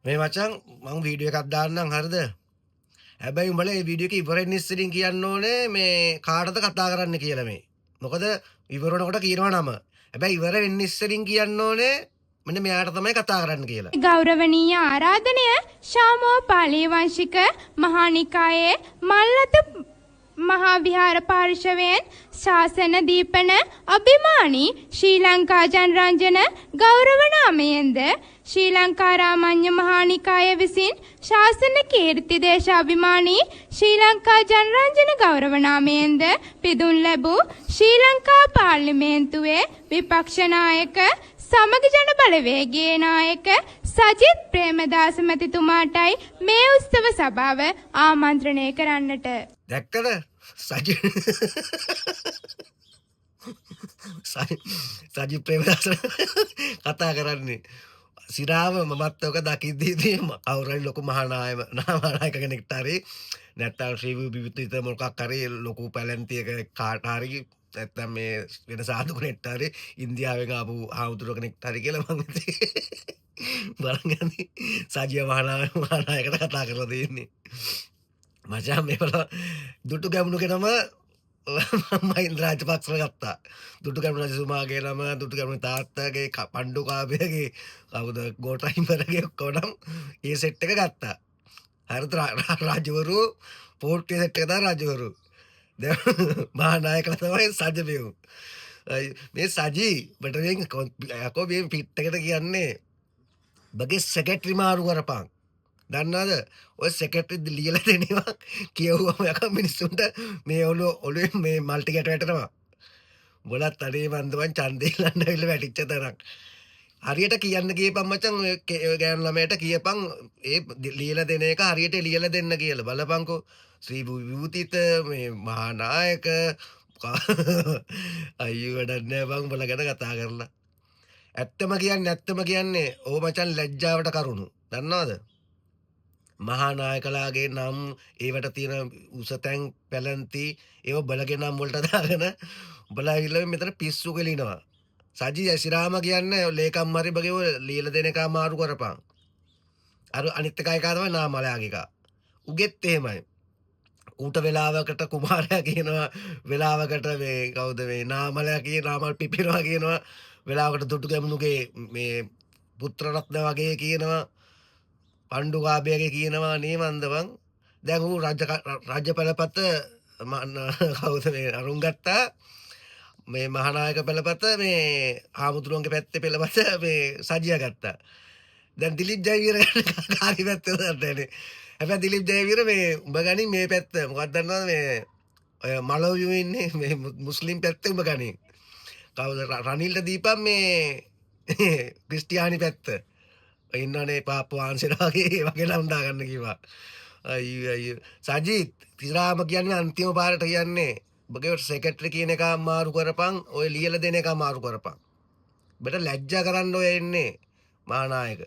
මේ මචං මං වීඩියෝ එකක් දාන්නම් හරිද? හැබැයි උඹලා මේ වීඩියෝ එක ඉවරෙන්න ඉස්සරින් කියන්න ඕනේ මේ කාටද කතා කරන්න කියලා මේ. මොකද ඉවර වෙනකොට කියනවා නම. හැබැයි ඉවර වෙන්න ඉස්සරින් කියන්න ඕනේ මෙන්න මෙයාට තමයි කතා කරන්න කියලා. ගෞරවනීය ආරාධනය ශාමෝ පාලී වංශික මහානිකායේ මල්ලත මහා විහාර පාර්ශවයෙන් ශාසන දීපන අභිමානී ශ්‍රී ලංකා ජනරංජන ගෞරව නාමයෙන්ද ශ්‍රී ලංකා රාමඤ්ඤ මහානිකාය විසින් ශාසන කීර්ති දේශාභිමානී ශ්‍රී ලංකා ජනරංජන ගෞරව නාමයෙන්ද පිදුම් ලැබූ ශ්‍රී ලංකා පාර්ලිමේන්තුවේ විපක්ෂ නායක සමග ජන බලවේගයේ නායක සජිත් ප්‍රේමදාස මැතිතුමාටයි මේ උත්සව සභාව ආමන්ත්‍රණය කරන්නට. දැක්කද? සජිත් ප්‍රේමදාස කතා කරන්නේ. සිරාව මමත් ඔක දකිද්දී කවුරුහරි ලොකු මහානායක කෙනෙක්ට හරි නැත්තම් ශ්‍රී විවිධිත මොකක් හරි ලොකු පැලැන්තියක කාට හරි නැත්තම් මේ වෙන සාධු කෙනෙක්ට හරි ඉන්දියාවෙන් ආපු හාමුදුරුවෝ කෙනෙක්ට හරි කියලා මං බලන් යන්නේ සජිය මහානායකට කතා කරලා දෙන්නේ. මචං මේවල දුටු ගැමුණු කෙනම මහින්ද රාජපක්ෂව ගත්තා. දුටු ගැමුණු රජතුමාගේ නම, දුටු ගැමුණු තාත්තගේ, පණ්ඩු කාභයගේ, කවුද ගෝඨයිමරගේ ඔක්කොම ඒ සෙට් එක ගත්තා. හරිද? රාජවරු පෝට්ටේ සෙට් එක තමයි රාජවරු. දැන් මහානායකලා තමයි සජිබෙව්. මේ සජි බටරෙන් යකෝ මේ පිට් එකට කියන්නේ බගේ සෙක්‍රටරි මාරු කරපන්. දන්නවද? ඔය සෙක්‍රටරි ලියලා දෙනවා කියවුවම යකෝ මිනිස්සුන්ට මේ ඔළුවේ මේ මල්ටි ගැට වැටෙනවා. උඹලත් අනේ මන්දවන් ඡන්දේ ලන්න වෙල වැටිච්ච තරක්. හරියට කියන්න ගියපන් මචං ඔය ගෑනු ළමයට කියපන් ඒ ලියලා දෙන එක හරියට ලියලා දෙන්න කියලා. බලපන්කෝ ශ්‍රී විභූතිත මේ මහානායක අයියෝ වැඩක් නෑ බං උඹලා ගැන කතා කරලා. ඇත්තම කියන්නේ ඕ මචං ලැජ්ජාවට කරුණු. දන්නවද? මහානායකලාගේ නම් ඒවට තියෙන උසතැන් පැලැන්ති ඒව බලගේ නම් වලට දාගෙන උඹලා ඇවිල්ලා මෙතන පිස්සු කෙලිනවා. සජි ඇසිරාම කියන්නේ ලේකම් හරි බගේ ඔය ලියලා දෙන එක මාරු කරපන්. අර අනිත් එකයි කා තමයි නාමලයාගේ එක. උගෙත් එහෙමයි. ඌට වෙලාවකට කුමාරයා කියනවා වෙලාවකට මේ කවුද මේ නාමලයා කියන නාමල් පිපිනවා කියනවා වෙලාවකට දුටු ගැමුණුගේ මේ පුත්‍ර රත්න වගේ කියනවා පණ්ඩු කාභයගේ කියනවා නේ මන්දවන්. දැන් ඌ රාජ්‍ය පෙළපත කවුද මේ අරුන් ගත්තා. මේ මහානායක පෙළපත මේ ආමුදුරුවන්ගේ පැත්තේ පෙළපත මේ සජියා ගත්තා. දැන් දිලිප් ජයවීර කාගේ පැත්තද දන්නේ. හැබැයි දිලිප් ජයවීර මේ උඹ ගනි මේ පැත්ත මොකක්ද දන්නවද මේ ඔය මලව්‍යු ඉන්නේ මේ මුස්ලිම් පැත්තේ උඹ ගනි. කවුද රනිල්ට දීපන් මේ ක්‍රිස්තියානි පැත්ත. ඉන්නනේ පාප්පු ආන්සලා වගේ නම් දාගන්න කිව්වා. අයියෝ සජිත් තිරාම කියන්නේ අන්තිම පාරට කියන්නේ ඔබගේ සෙක්‍රටරි කියන එක මාරු කරපන් ඔය ලියලා දෙන එක මාරු කරපන්. ඔබට ලැජ්ජා කරන්න ඔය එන්නේ මහානායක.